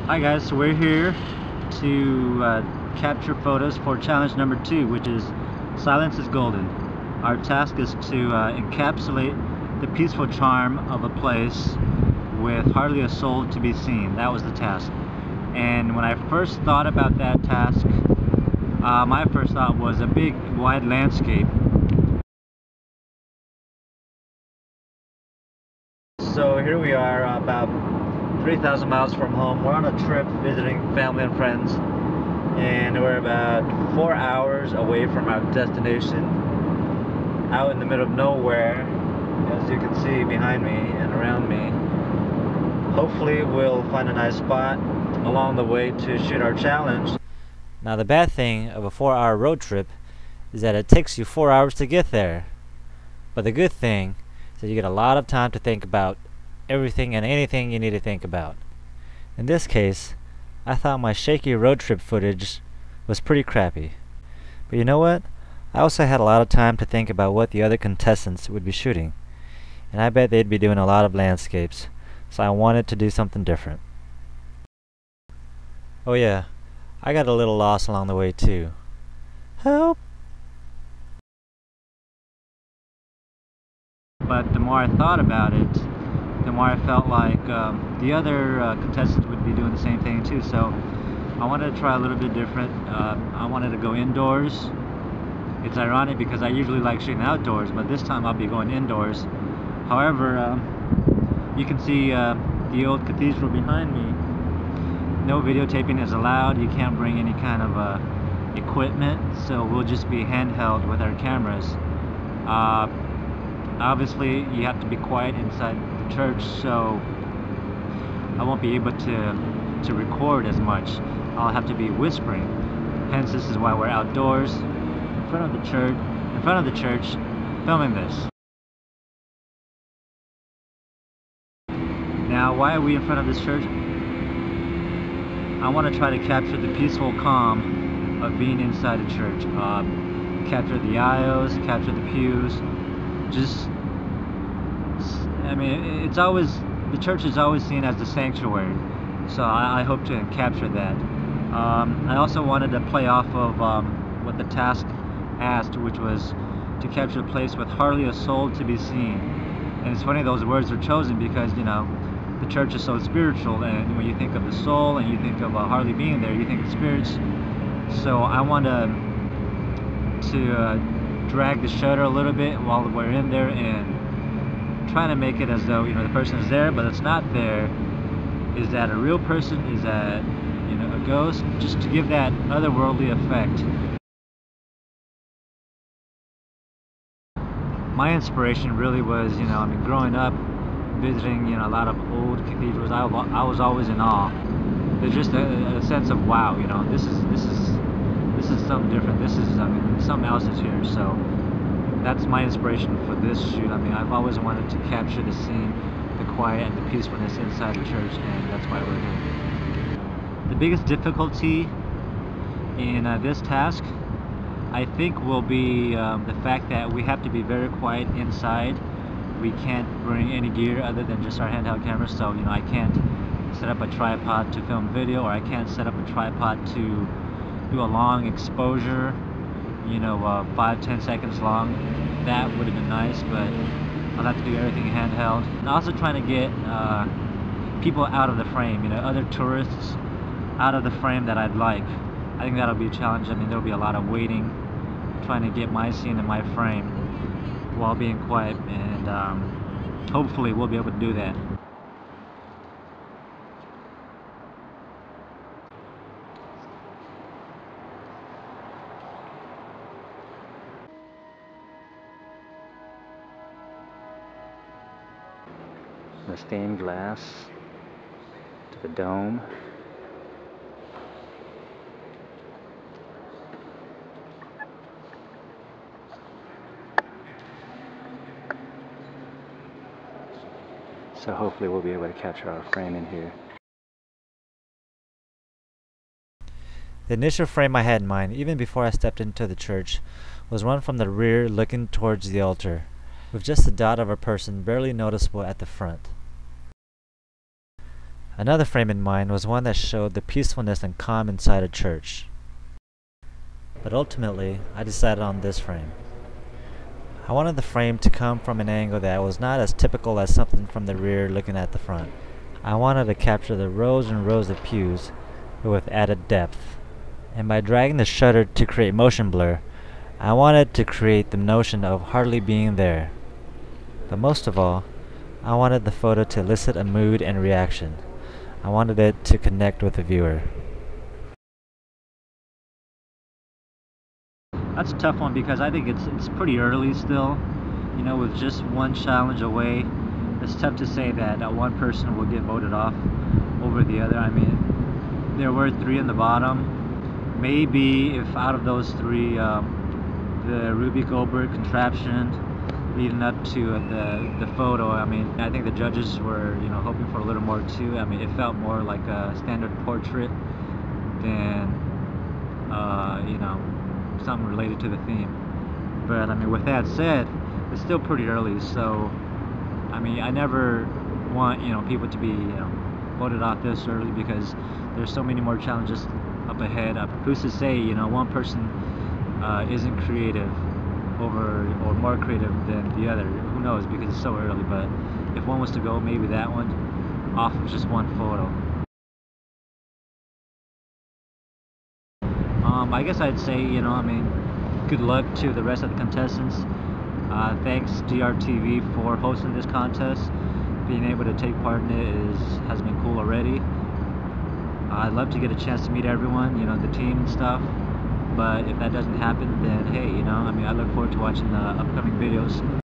Hi guys, so we're here to capture photos for challenge number 2, which is Silence is Golden. Our task is to encapsulate the peaceful charm of a place with hardly a soul to be seen. That was the task. And when I first thought about that task, my first thought was a big wide landscape. So here we are, about 3,000 miles from home. We're on a trip visiting family and friends, and we're about 4 hours away from our destination, out in the middle of nowhere, as you can see behind me and around me. Hopefully we'll find a nice spot along the way to shoot our challenge. Now the bad thing of a 4-hour road trip is that it takes you 4 hours to get there. But the good thing is that you get a lot of time to think about everything and anything you need to think about. In this case, I thought my shaky road trip footage was pretty crappy. But you know what? I also had a lot of time to think about what the other contestants would be shooting. And I bet they'd be doing a lot of landscapes, so I wanted to do something different. Oh yeah, I got a little lost along the way too. Help! But the more I thought about it, the more I felt like the other contestants would be doing the same thing too. So I wanted to try a little bit different. I wanted to go indoors. It's ironic because I usually like shooting outdoors, but this time I'll be going indoors. However, you can see the old cathedral behind me. No videotaping is allowed. You can't bring any kind of equipment, so we'll just be handheld with our cameras. Obviously you have to be quiet inside the church, so I won't be able to record as much. I'll have to be whispering. Hence, this is why we're outdoors in front of the church filming this. Now, why are we in front of this church? I want to try to capture the peaceful calm of being inside a church. Capture the aisles, capture the pews. I mean, it's always, the church is always seen as the sanctuary, so I hope to capture that. I also wanted to play off of what the task asked, which was to capture a place with hardly a soul to be seen. And it's funny those words are chosen because, you know, the church is so spiritual, and when you think of the soul and you think of hardly being there, you think of spirits. So I want to drag the shutter a little bit while we're in there and trying to make it as though, you know, the person is there but it's not there. Is that a real person? Is that, you know, a ghost? Just to give that otherworldly effect. My inspiration really was, you know, I mean, growing up visiting, you know, a lot of old cathedrals, I was always in awe. There's just a sense of wow, you know, this is something different. This is, I mean, something else is here. So that's my inspiration for this shoot. I mean, I've always wanted to capture the scene, the quiet and the peacefulness inside the church, and that's why we're here. The biggest difficulty in this task, I think, will be the fact that we have to be very quiet inside. We can't bring any gear other than just our handheld cameras, so, you know, I can't set up a tripod to film video, or I can't set up a tripod to do a long exposure, you know, 5-10 seconds long. That would have been nice, but I'll have to do everything handheld. And also trying to get people out of the frame, you know, other tourists out of the frame that I'd like. I think that'll be a challenge. I mean, there'll be a lot of waiting, trying to get my scene in my frame while being quiet, and hopefully we'll be able to do that. The stained glass to the dome. So hopefully we'll be able to capture our frame in here. The initial frame I had in mind, even before I stepped into the church, was one from the rear looking towards the altar, with just a dot of a person barely noticeable at the front. Another frame in mind was one that showed the peacefulness and calm inside a church. But ultimately, I decided on this frame. I wanted the frame to come from an angle that was not as typical as something from the rear looking at the front. I wanted to capture the rows and rows of pews, but with added depth. And by dragging the shutter to create motion blur, I wanted to create the notion of hardly being there. But most of all, I wanted the photo to elicit a mood and reaction. I wanted it to connect with the viewer. That's a tough one because I think it's pretty early still. You know, with just one challenge away, it's tough to say that one person will get voted off over the other. I mean, there were 3 in the bottom. Maybe if out of those 3, the Ruby Goldberg contraption leading up to the photo, I mean, I think the judges were, you know, hoping for a little more too. I mean, it felt more like a standard portrait than, you know, something related to the theme. But I mean, with that said, it's still pretty early, so I mean, I never want, you know, people to be, you know, voted off this early because there's so many more challenges up ahead. Who's to say, you know, one person isn't creative over or more creative than the other? Who knows, because it's so early. But if one was to go, maybe that one off of just one photo. I guess I'd say, you know, I mean, good luck to the rest of the contestants. Thanks DRTV for hosting this contest. Being able to take part in it has been cool already. I'd love to get a chance to meet everyone, you know, the team and stuff. But if that doesn't happen, then hey, you know, I mean, I look forward to watching the upcoming videos